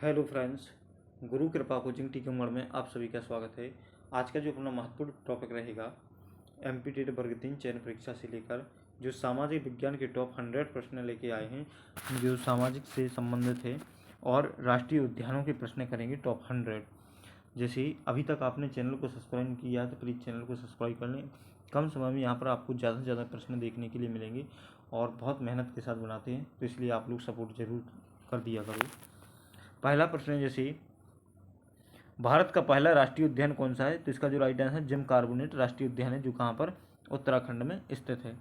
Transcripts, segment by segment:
Hello friends, गुरु कृपा coaching Tikamgarh में आप सभी का स्वागत है। आज का जो अपना महत्वपूर्ण टॉपिक रहेगा एमपी टेट वर्ग 3 चयन परीक्षा से लेकर जो सामाजिक विज्ञान के टॉप 100 प्रश्न लेके आए हैं जो सामाजिक से संबंधित है और राष्ट्रीय उद्यानों के प्रश्न करेंगे टॉप 100। जैसे अभी तक आपने चैनल को सब्सक्राइब नहीं किया है तो प्लीज़ चैनल को सब्सक्राइब कर लें। कम समय में यहाँ पर आपको ज़्यादा से ज़्यादा प्रश्न देखने के लिए मिलेंगे और बहुत मेहनत के साथ बनाते हैं, तो इसलिए आप लोग सपोर्ट जरूर कर दिया करो। पहला प्रश्न है जैसे भारत का पहला राष्ट्रीय उद्यान कौन सा है, तो इसका जो राइट आंसर है जिम कार्बोनेट राष्ट्रीय उद्यान है जो कहाँ पर उत्तराखंड में स्थित है।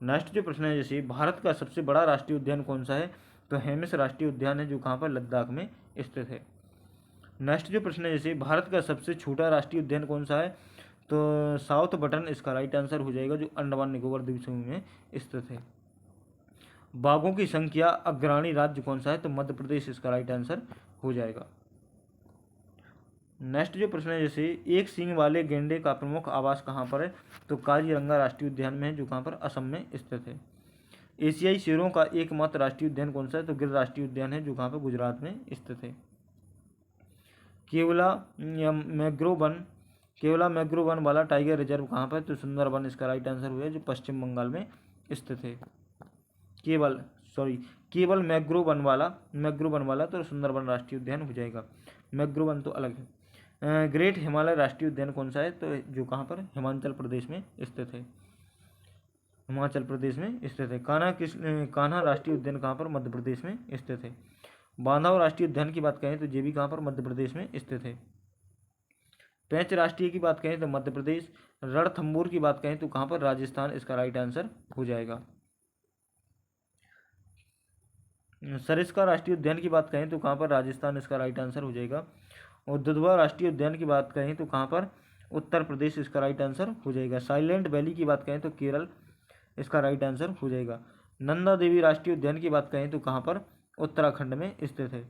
नेक्स्ट जो प्रश्न है जैसे भारत का सबसे बड़ा राष्ट्रीय उद्यान कौन सा है, तो हेमिस राष्ट्रीय उद्यान है जो कहाँ पर लद्दाख में स्थित है। नेक्स्ट जो प्रश्न है जैसे भारत का सबसे छोटा राष्ट्रीय उद्यान कौन सा है, तो साउथ बटन इसका राइट आंसर हो जाएगा जो अंडमान निकोबार द्वीप समूह में स्थित है। बाघों की संख्या अग्रणी राज्य कौन सा है, तो मध्य प्रदेश इसका राइट आंसर हो जाएगा। नेक्स्ट जो प्रश्न है जैसे एक सींग वाले गेंडे का प्रमुख आवास कहाँ पर है, तो काजीरंगा राष्ट्रीय उद्यान में है जो कहाँ पर असम में स्थित है। एशियाई शेरों का एकमात्र राष्ट्रीय उद्यान कौन सा है, तो गिर राष्ट्रीय उद्यान है जो कहाँ पर गुजरात में स्थित है। केवला मैग्रो वन वाला टाइगर रिजर्व कहाँ पर, तो सुंदरबन इसका राइट आंसर हुआ है जो पश्चिम बंगाल में स्थित है। केवल मैग्रो वन वाला तो सुंदरबन राष्ट्रीय उद्यान हो जाएगा। मैग्रो वन तो अलग है। ग्रेट हिमालय राष्ट्रीय उद्यान कौन सा है, तो जो कहाँ पर हिमाचल प्रदेश में स्थित है। कान्हा राष्ट्रीय उद्यान कहाँ पर, मध्य प्रदेश में स्थित है। बांधव राष्ट्रीय उद्यान की बात करें तो ये भी कहाँ पर, मध्य प्रदेश में स्थित है। पेंच राष्ट्रीय की बात करें तो मध्य प्रदेश। रणथंभौर की बात करें तो कहाँ पर, राजस्थान इसका राइट आंसर हो जाएगा। सरिस्का राष्ट्रीय उद्यान की बात करें तो कहाँ पर, राजस्थान इसका राइट आंसर हो जाएगा। और दुधवा राष्ट्रीय उद्यान की बात करें तो कहाँ पर, उत्तर प्रदेश इसका राइट आंसर हो जाएगा। साइलेंट वैली की बात करें तो केरल इसका राइट आंसर हो जाएगा। नंदा देवी राष्ट्रीय उद्यान की बात करें तो कहाँ पर, उत्तराखंड में स्थित है।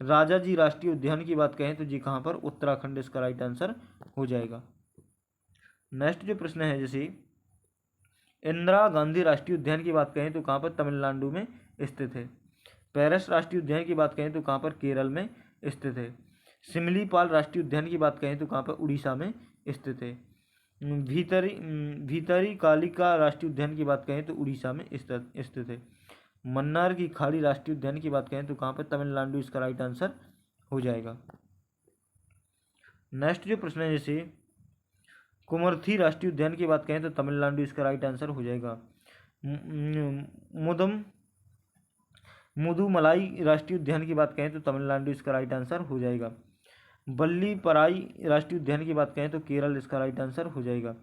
राजा जी राष्ट्रीय उद्यान की बात करें तो जी कहाँ पर, उत्तराखंड इसका राइट आंसर हो जाएगा। नेक्स्ट जो प्रश्न है जैसे इंदिरा गांधी राष्ट्रीय उद्यान की बात करें तो कहाँ पर, तमिलनाडु में स्थित है। पेरिस राष्ट्रीय उद्यान की बात करें तो कहाँ पर, केरल में स्थित है। सिमलीपाल राष्ट्रीय उद्यान की बात करें तो कहाँ पर, उड़ीसा में स्थित है। भीतरी कालिका राष्ट्रीय उद्यान की बात करें तो उड़ीसा में स्थित है। मन्नार की खाड़ी राष्ट्रीय उद्यान की बात करें तो कहाँ पर, तमिलनाडु इसका राइट आंसर हो जाएगा। नेक्स्ट जो प्रश्न है जैसे कुमरथी राष्ट्रीय उद्यान की बात करें तो तमिलनाडु इसका राइट आंसर हो जाएगा। मुदुमलाई राष्ट्रीय उद्यान की बात करें तो तमिलनाडु इसका राइट आंसर हो जाएगा। बल्लीपराई राष्ट्रीय उद्यान की बात करें तो केरल इसका राइट आंसर हो जाएगा।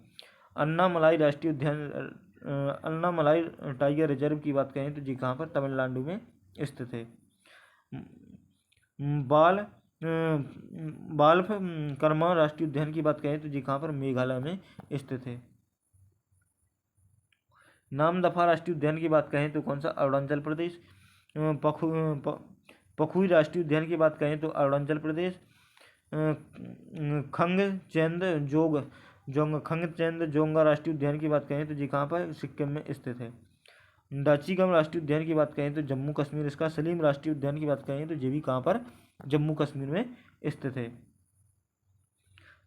अन्नामलाई राष्ट्रीय उद्यान अन्नामलाई टाइगर रिजर्व की बात करें तो जी कहाँ पर, तमिलनाडु में स्थित है। बाल्फ कर्मा राष्ट्रीय उद्यान की बात करें तो जी कहाँ पर, मेघालय में स्थित है। नामदफा राष्ट्रीय उद्यान की बात करें तो कौन सा, अरुणाचल प्रदेश। पखुई राष्ट्रीय उद्यान की बात करें तो अरुणाचल प्रदेश। खंगचेंद जोंगा राष्ट्रीय उद्यान की बात करें तो जी कहाँ पर, सिक्किम में स्थित है। डाचीगम राष्ट्रीय उद्यान की बात करें तो जम्मू कश्मीर इसका। सलीम राष्ट्रीय उद्यान की बात करें तो ये भी कहाँ पर, जम्मू कश्मीर में स्थित है।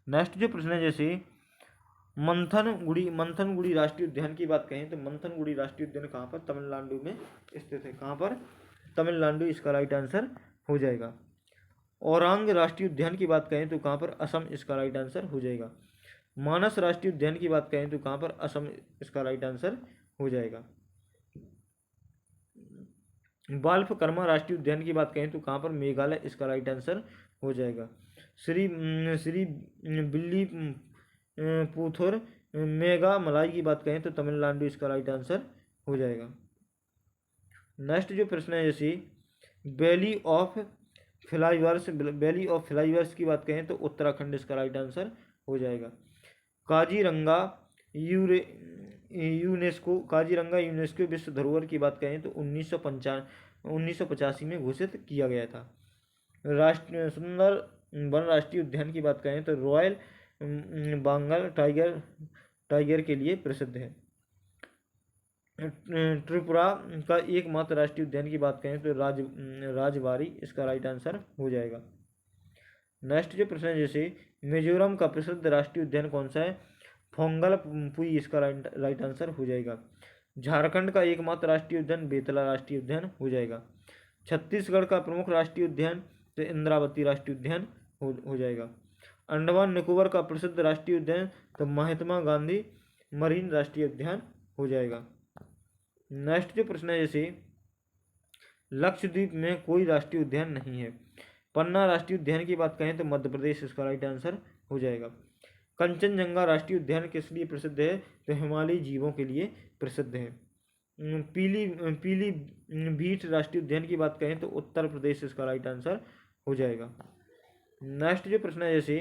नेक्स्ट जो प्रश्न है जैसे मंथनगुड़ी राष्ट्रीय उद्यान की बात करें तो मंथनगुड़ी राष्ट्रीय उद्यान कहाँ पर, तमिलनाडु में स्थित है। कहाँ पर, तमिलनाडु इसका राइट आंसर हो जाएगा। औरांग राष्ट्रीय उद्यान की बात करें तो कहाँ पर, असम इसका राइट आंसर हो जाएगा। मानस राष्ट्रीय उद्यान की बात करें तो कहाँ पर, असम इसका राइट आंसर हो जाएगा। बाल्फ कर्मा राष्ट्रीय उद्यान की बात करें तो कहाँ पर, मेघालय इसका राइट आंसर हो जाएगा। श्री बिल्ली पुथुर मेघामलाई की बात करें तो तमिलनाडु इसका राइट आंसर हो जाएगा। नेक्स्ट जो प्रश्न है जैसे वैली ऑफ फ्लाईवर्स की बात करें तो उत्तराखंड इसका राइट आंसर हो जाएगा। काजीरंगा यूनेस्को विश्व धरोहर की बात करें तो 1985 में घोषित किया गया था। सुंदर वन राष्ट्रीय उद्यान की बात करें तो रॉयल बंगाल टाइगर के लिए प्रसिद्ध है। त्रिपुरा का एकमात्र राष्ट्रीय उद्यान की बात करें तो राजबारी इसका राइट आंसर हो जाएगा। नेक्स्ट जो प्रश्न है जैसे मिजोरम का प्रसिद्ध राष्ट्रीय उद्यान कौन सा है? फोंगल पुई इसका राइट आंसर हो जाएगा। झारखंड का एकमात्र राष्ट्रीय उद्यान बेतला राष्ट्रीय उद्यान हो जाएगा। छत्तीसगढ़ का प्रमुख राष्ट्रीय उद्यान तो इंद्रावती राष्ट्रीय उद्यान हो जाएगा। अंडमान निकोबार का प्रसिद्ध राष्ट्रीय उद्यान तो महात्मा गांधी मरीन राष्ट्रीय उद्यान हो जाएगा। नेक्स्ट जो प्रश्न है जैसे लक्षद्वीप में कोई राष्ट्रीय उद्यान नहीं है। पन्ना राष्ट्रीय उद्यान की बात करें तो मध्य प्रदेश इसका राइट आंसर हो जाएगा। कंचनजंगा राष्ट्रीय उद्यान किस लिए प्रसिद्ध है? तो हिमालयी जीवों के लिए प्रसिद्ध है। पीलीभीत राष्ट्रीय उद्यान की बात करें तो उत्तर प्रदेश इसका राइट आंसर हो जाएगा। नेक्स्ट जो प्रश्न है जैसे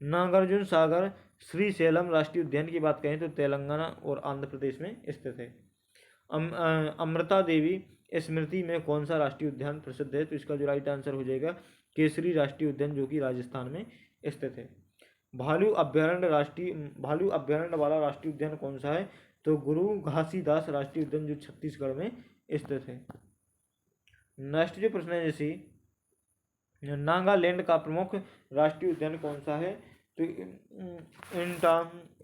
नागार्जुन सागर श्रीशैलम राष्ट्रीय उद्यान की बात करें तो तेलंगाना और आंध्र प्रदेश में स्थित है। अमृता देवी स्मृति में कौन सा राष्ट्रीय उद्यान प्रसिद्ध है? तो इसका जो राइट आंसर हो जाएगा केसरी राष्ट्रीय उद्यान जो कि राजस्थान में स्थित है। भालू अभ्यारण्य वाला राष्ट्रीय उद्यान कौन सा है? तो गुरु घासीदास राष्ट्रीय उद्यान जो छत्तीसगढ़ में स्थित है। नेक्स्ट जो प्रश्न है जैसे नागालैंड का प्रमुख राष्ट्रीय उद्यान कौन सा है? तो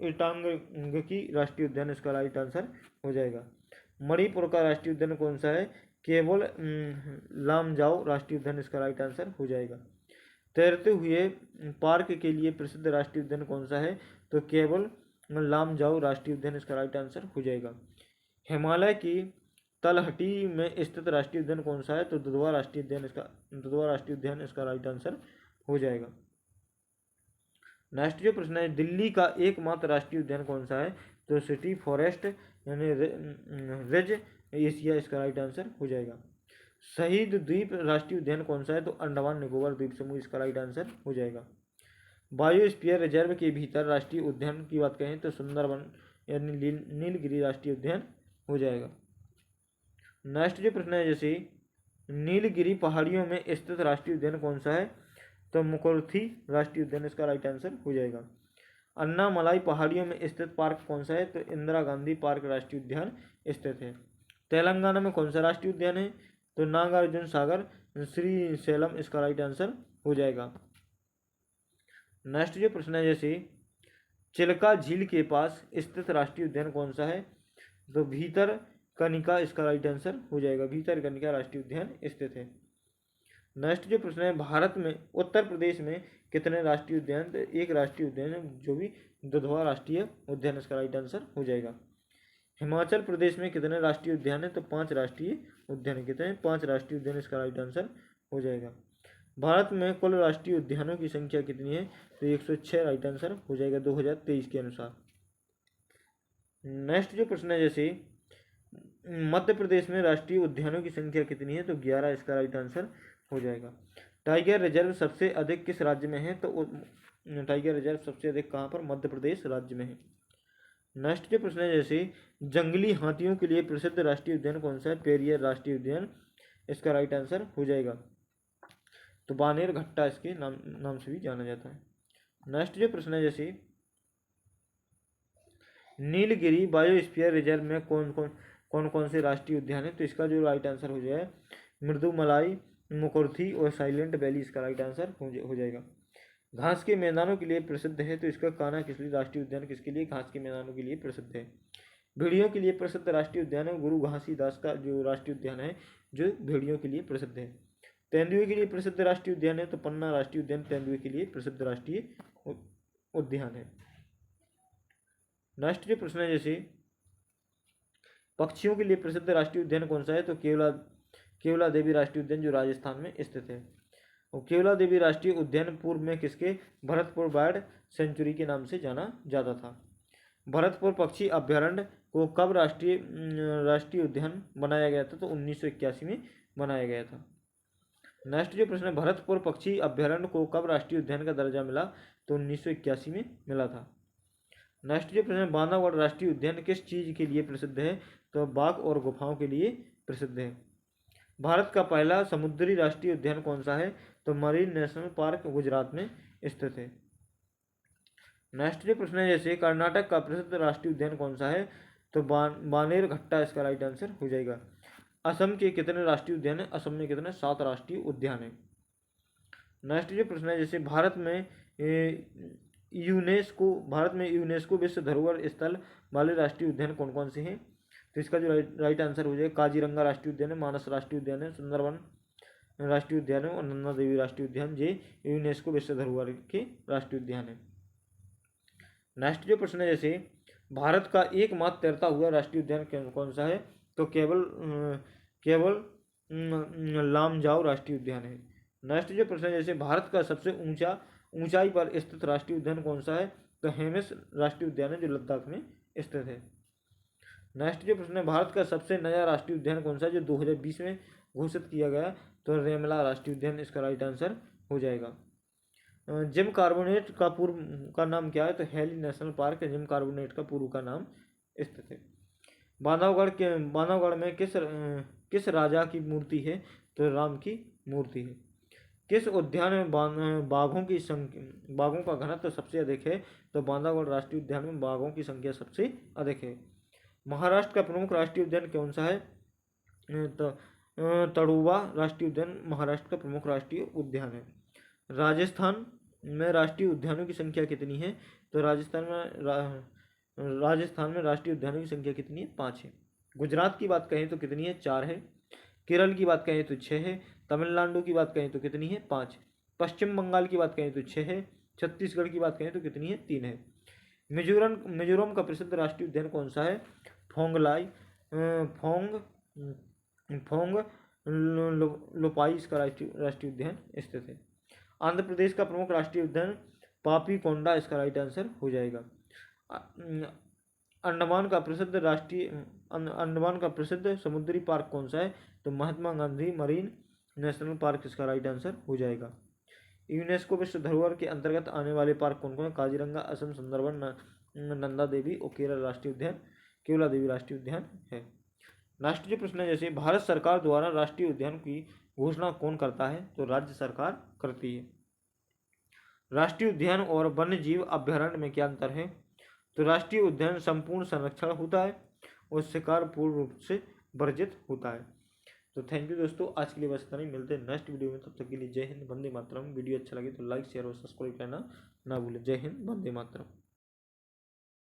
इटांगकी राष्ट्रीय उद्यान इसका राइट आंसर हो जाएगा। मणिपुर का राष्ट्रीय उद्यान कौन सा है? केवल लामजाओ राष्ट्रीय उद्यान इसका राइट आंसर हो जाएगा। तैरते हुए पार्क के लिए प्रसिद्ध राष्ट्रीय उद्यान कौन सा है? तो केवल लामजाओ राष्ट्रीय उद्यान इसका राइट आंसर हो जाएगा। हिमालय की तलहटी में स्थित राष्ट्रीय उद्यान कौन सा है? तो दुधवा राष्ट्रीय उद्यान इसका राइट आंसर हो जाएगा। नेक्स्ट जो प्रश्न है दिल्ली का एकमात्र राष्ट्रीय उद्यान कौन सा है? तो सिटी फॉरेस्ट यानी रिज एशिया इसका राइट आंसर हो जाएगा। शहीद द्वीप राष्ट्रीय उद्यान कौन सा है? तो अंडमान निकोबार द्वीप समूह इसका राइट आंसर हो जाएगा। बायोस्फीयर रिजर्व के भीतर राष्ट्रीय उद्यान की बात करें तो सुंदरबन यानी नीलगिरी राष्ट्रीय उद्यान हो जाएगा। नेक्स्ट जो प्रश्न है जैसे नीलगिरी पहाड़ियों में स्थित राष्ट्रीय उद्यान कौन सा है? तो मुकुर्थी राष्ट्रीय उद्यान इसका राइट आंसर हो जाएगा। अन्नामलाई पहाड़ियों में स्थित पार्क कौन सा है? तो इंदिरा गांधी पार्क राष्ट्रीय उद्यान स्थित है। तेलंगाना में कौन सा राष्ट्रीय उद्यान है? तो नागार्जुन सागर श्रीशैलम इसका राइट आंसर हो जाएगा। नेक्स्ट जो प्रश्न है जैसे चिल्का झील के पास स्थित राष्ट्रीय उद्यान कौन सा है? तो भीतरकनिका इसका राइट आंसर हो जाएगा। भीतरकनिका राष्ट्रीय उद्यान स्थित है। नेक्स्ट जो प्रश्न है भारत में उत्तर प्रदेश में कितने राष्ट्रीय उद्यान? तो एक राष्ट्रीय उद्यान है जो भी दुधवा राष्ट्रीय उद्यान इसका राइट आंसर हो जाएगा। हिमाचल प्रदेश में कितने राष्ट्रीय उद्यान है? तो 5 राष्ट्रीय उद्यान। कितने? 5 राष्ट्रीय उद्यान इसका राइट आंसर हो जाएगा। भारत में कुल राष्ट्रीय उद्यानों की संख्या कितनी है? तो 106 राइट आंसर हो जाएगा 2023 के अनुसार। नेक्स्ट जो प्रश्न है जैसे मध्य प्रदेश में राष्ट्रीय उद्यानों की संख्या कितनी है? तो 11 इसका राइट आंसर हो जाएगा। टाइगर रिजर्व सबसे अधिक किस राज्य में है? तो टाइगर रिजर्व सबसे अधिक कहाँ पर? मध्य प्रदेश राज्य में है। नेक्स्ट जो प्रश्न है जैसे जंगली हाथियों के लिए प्रसिद्ध राष्ट्रीय उद्यान कौन सा है? पेरियर राष्ट्रीय उद्यान इसका राइट आंसर हो जाएगा। तो बानेर घट्टा इसके नाम से भी जाना जाता है। नेक्स्ट जो प्रश्न है जैसे नीलगिरी बायोस्फीयर रिजर्व में कौन कौन से राष्ट्रीय उद्यान है? तो इसका जो राइट आंसर हो जाए मृदुमलाई, मुकुर्थी और साइलेंट वैली इसका राइट आंसर हो जाएगा। घास के मैदानों के लिए प्रसिद्ध है तो इसका कान्हा किसली राष्ट्रीय उद्यान किसके लिए? घास के मैदानों के लिए प्रसिद्ध है। भेड़ियों के लिए प्रसिद्ध राष्ट्रीय उद्यान है गुरु घासीदास का जो राष्ट्रीय उद्यान है जो भेड़ियों के लिए प्रसिद्ध है। तेंदुए के लिए प्रसिद्ध राष्ट्रीय उद्यान है तो पन्ना राष्ट्रीय उद्यान तेंदुए के लिए प्रसिद्ध राष्ट्रीय उद्यान है। नेक्स्ट जो प्रश्न है जैसे पक्षियों के लिए प्रसिद्ध राष्ट्रीय उद्यान कौन सा है? तो केवला देवी राष्ट्रीय उद्यान जो राजस्थान में स्थित है। और केवला देवी राष्ट्रीय उद्यान पूर्व में किसके? भरतपुर बर्ड सेंचुरी के नाम से जाना जाता था। भरतपुर पक्षी अभ्यारण्य को कब राष्ट्रीय उद्यान बनाया गया था? तो 1981 में बनाया गया था। नेक्स्ट जो प्रश्न है भरतपुर पक्षी अभ्यारण्य को कब राष्ट्रीय उद्यान का दर्जा मिला? तो 1981 में मिला था। नेक्स्ट जो प्रश्न है बांधवगढ़ राष्ट्रीय उद्यान किस चीज़ के लिए प्रसिद्ध है? तो बाघ और गुफाओं के लिए प्रसिद्ध है। भारत का पहला समुद्री राष्ट्रीय उद्यान कौन सा है? तो मरीन नेशनल पार्क गुजरात में स्थित है। नेक्स्ट जो प्रश्न है जैसे कर्नाटक का प्रसिद्ध राष्ट्रीय उद्यान कौन सा है? तो बानेर घट्टा इसका राइट आंसर हो जाएगा। असम के कितने राष्ट्रीय उद्यान हैं? असम में कितने? 7 राष्ट्रीय उद्यान हैं। नेक्स्ट जो प्रश्न है, जैसे भारत में यूनेस्को विश्व धरोहर स्थल वाले राष्ट्रीय उद्यान कौन कौन से हैं? तो इसका जो राइट आंसर हो जाएगा, काजीरंगा राष्ट्रीय उद्यान है, मानस राष्ट्रीय उद्यान है, सुंदरवन राष्ट्रीय उद्यान है और नंदा देवी राष्ट्रीय उद्यान, ये यूनेस्को विश्व धरोहर के राष्ट्रीय उद्यान है। नेक्स्ट जो प्रश्न है, जैसे भारत का एकमात्र तैरता हुआ राष्ट्रीय उद्यान कौन सा है? तो केवल लामजाओ राष्ट्रीय उद्यान है। नेक्स्ट जो प्रश्न है, जैसे भारत का सबसे ऊंचाई पर स्थित राष्ट्रीय उद्यान कौन सा है? तो हेमिस राष्ट्रीय उद्यान है, जो लद्दाख में स्थित है। नेक्स्ट जो प्रश्न है, भारत का सबसे नया राष्ट्रीय उद्यान कौन सा है, जो 2020 में घोषित किया गया? तो रेमला राष्ट्रीय उद्यान इसका राइट आंसर हो जाएगा। जिम कार्बोनेट का पूर्व का नाम क्या है? तो heli national park Jim carbonate का पूर्व का नाम स्थित है। बांधवगढ़ में किस राजा की मूर्ति है? तो राम की मूर्ति है। किस उद्यान में बाघों का घनत्व सबसे अधिक है? तो बांधवगढ़ राष्ट्रीय उद्यान में बाघों की संख्या सबसे अधिक है। महाराष्ट्र का प्रमुख राष्ट्रीय उद्यान कौन सा है? तो तड़ोवा राष्ट्रीय उद्यान महाराष्ट्र का प्रमुख राष्ट्रीय उद्यान है। राजस्थान में राष्ट्रीय उद्यानों की संख्या कितनी है? तो राजस्थान में राष्ट्रीय उद्यानों की संख्या कितनी है? 5 है। गुजरात की बात कहें तो कितनी है? 4 है। केरल की बात कहें तो 6 है। तमिलनाडु की बात कहें तो कितनी है? 5। पश्चिम बंगाल की बात कहें तो 6 है। छत्तीसगढ़ की बात कहें तो कितनी है? 3 है। मिजोरम का प्रसिद्ध राष्ट्रीय उद्यान कौन सा है? फोंग लोपाई इसका राष्ट्रीय उद्यान स्थित है। आंध्र प्रदेश का प्रमुख राष्ट्रीय उद्यान पापीकोंडा इसका राइट आंसर हो जाएगा। अंडमान का प्रसिद्ध समुद्री पार्क कौन सा है? तो Mahatma Gandhi marine national park इसका राइट आंसर हो जाएगा। यूनेस्को विश्व धरोहर के अंतर्गत आने वाले पार्क कौन कौन है? काजीरंगा, असम, सुंदरवन, नंदा देवी और केरल राष्ट्रीय उद्यान केवला देवी राष्ट्रीय उद्यान है। राष्ट्रीय प्रश्न है, जैसे भारत सरकार द्वारा राष्ट्रीय उद्यान की घोषणा कौन करता है? तो राज्य सरकार करती है। राष्ट्रीय उद्यान और वन्य जीव अभ्यारण्य में क्या अंतर है? तो राष्ट्रीय उद्यान संपूर्ण संरक्षण होता है और शिकार पूर्ण रूप से वर्जित होता है। तो थैंक यू दोस्तों, आज के लिए बस इतना ही। मिलते हैं नेक्स्ट वीडियो में, तब तक के लिए जय हिंद, वंदे मातरम। वीडियो अच्छा लगे तो लाइक शेयर और सब्सक्राइब करना ना भूलें। जय हिंद, वंदे मातरम।